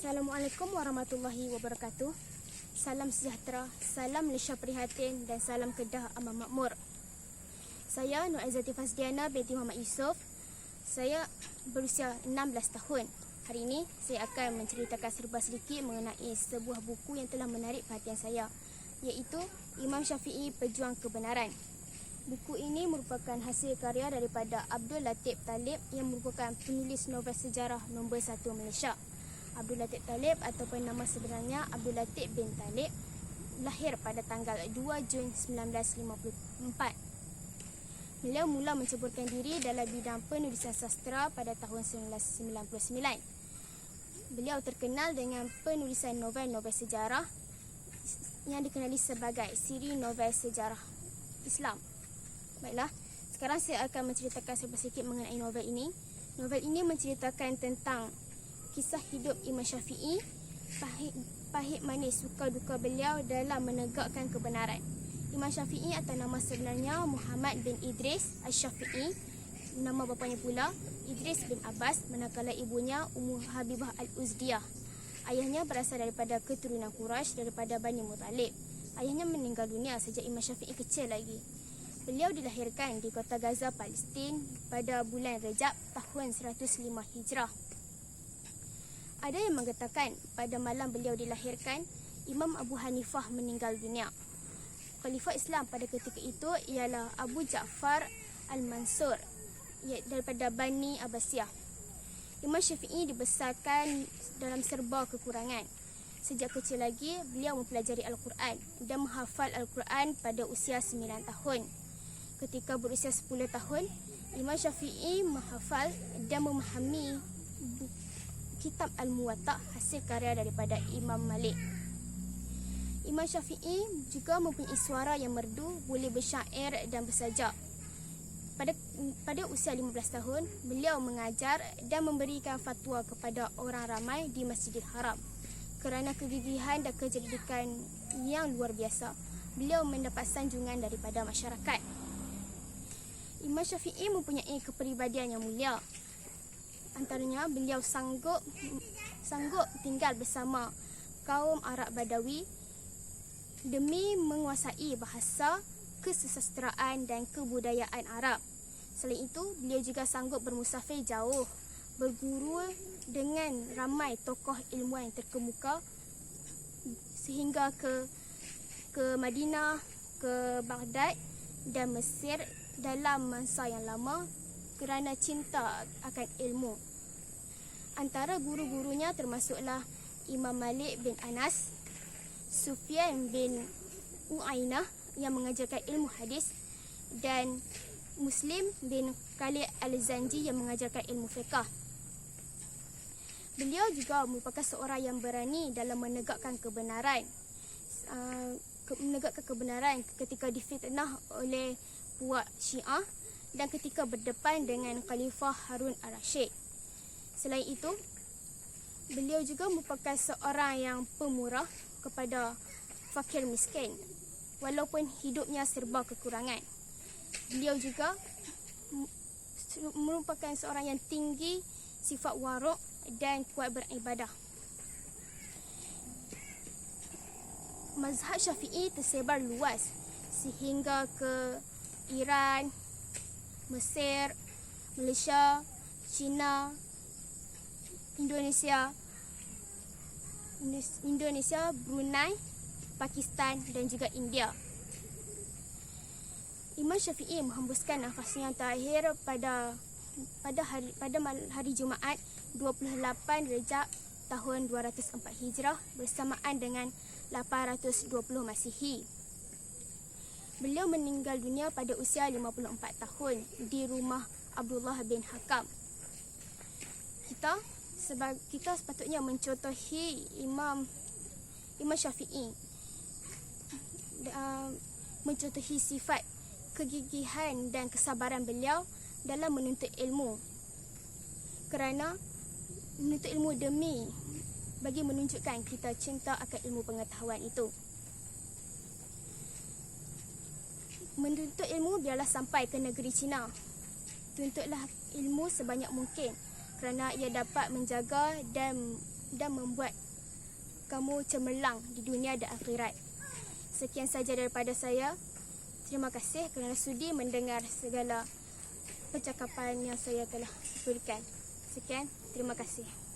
Assalamualaikum warahmatullahi wabarakatuh. Salam sejahtera, salam Malaysia prihatin dan salam Kedah aman makmur. Saya Nur Aizati Fasdiana binti Muhammad Yusof. Saya berusia 16 tahun. Hari ini saya akan menceritakan serba sedikit mengenai sebuah buku yang telah menarik perhatian saya, iaitu Imam Syafi'i Pejuang Kebenaran. Buku ini merupakan hasil karya daripada Abdul Latif Talib yang merupakan penulis novel sejarah nombor 1 Malaysia. Abdul Latif Talib ataupun nama sebenarnya Abdul Latif bin Talib lahir pada tanggal 2 Jun 1954. Beliau mula menceburkan diri dalam bidang penulisan sastra pada tahun 1999. Beliau terkenal dengan penulisan novel-novel sejarah yang dikenali sebagai siri novel sejarah Islam. Baiklah, sekarang saya akan menceritakan sedikit mengenai novel ini. Novel ini menceritakan tentang kisah hidup Imam Syafi'i, pahit manis suka duka beliau dalam menegakkan kebenaran. Imam Syafi'i atau nama sebenarnya Muhammad bin Idris Al-Syafi'i. Nama bapanya pula Idris bin Abbas, manakala ibunya Ummu Habibah Al-Uzdiyah. Ayahnya berasal daripada keturunan Quraisy daripada Bani Muttalib. Ayahnya meninggal dunia sejak Imam Syafi'i kecil lagi. Beliau dilahirkan di kota Gaza, Palestin pada bulan Rejab tahun 105 Hijrah. Ada yang mengatakan pada malam beliau dilahirkan, Imam Abu Hanifah meninggal dunia. Khalifah Islam pada ketika itu ialah Abu Ja'far Al-Mansur daripada Bani Abbasiyah. Imam Syafi'i dibesarkan dalam serba kekurangan. Sejak kecil lagi, beliau mempelajari Al-Quran dan menghafal Al-Quran pada usia 9 tahun. Ketika berusia 10 tahun, Imam Syafi'i menghafal dan memahami Kitab Al-Muwatta, hasil karya daripada Imam Malik. Imam Syafi'i juga mempunyai suara yang merdu, boleh bersyair dan bersajak. Pada usia 15 tahun, beliau mengajar dan memberikan fatwa kepada orang ramai di Masjidil Haram. Kerana kegigihan dan kecerdikan yang luar biasa, beliau mendapat sanjungan daripada masyarakat. Imam Syafi'i mempunyai kepribadian yang mulia. Antaranya, beliau sanggup tinggal bersama kaum Arab Badawi demi menguasai bahasa, kesusastraan dan kebudayaan Arab. Selain itu, beliau juga sanggup bermusafir jauh, berguru dengan ramai tokoh ilmuwan yang terkemuka sehingga ke Madinah, ke Baghdad dan Mesir dalam masa yang lama kerana cinta akan ilmu. Antara guru-gurunya termasuklah Imam Malik bin Anas, Sufyan bin Uainah yang mengajarkan ilmu hadis, dan Muslim bin Khalid Al-Zanji yang mengajarkan ilmu fiqh. Beliau juga merupakan seorang yang berani dalam menegakkan kebenaran. Menegakkan kebenaran ketika difitnah oleh puak Syiah dan ketika berdepan dengan Khalifah Harun Ar-Rasyid. Selain itu, beliau juga merupakan seorang yang pemurah kepada fakir miskin, walaupun hidupnya serba kekurangan. Beliau juga merupakan seorang yang tinggi sifat warok dan kuat beribadah. Mazhab Syafi'i tersebar luas sehingga ke Iran, Mesir, Malaysia, China, Indonesia, Brunei, Pakistan dan juga India. Imam Syafi'i menghembuskan nafasnya yang terakhir pada hari Jumaat 28 Rejab tahun 204 Hijrah bersamaan dengan 820 Masihi. Beliau meninggal dunia pada usia 54 tahun di rumah Abdullah bin Hakam. Kita sepatutnya mencontohi Imam Syafi'i, mencontohi sifat kegigihan dan kesabaran beliau dalam menuntut ilmu. Kerana menuntut ilmu bagi menunjukkan kita cinta akan ilmu pengetahuan itu. Menuntut ilmu biarlah sampai ke negeri Cina. Tuntutlah ilmu sebanyak mungkin kerana ia dapat menjaga dan dan membuat kamu cemerlang di dunia dan akhirat. Sekian saja daripada saya. Terima kasih kerana sudi mendengar segala percakapan yang saya telah berikan. Sekian, terima kasih.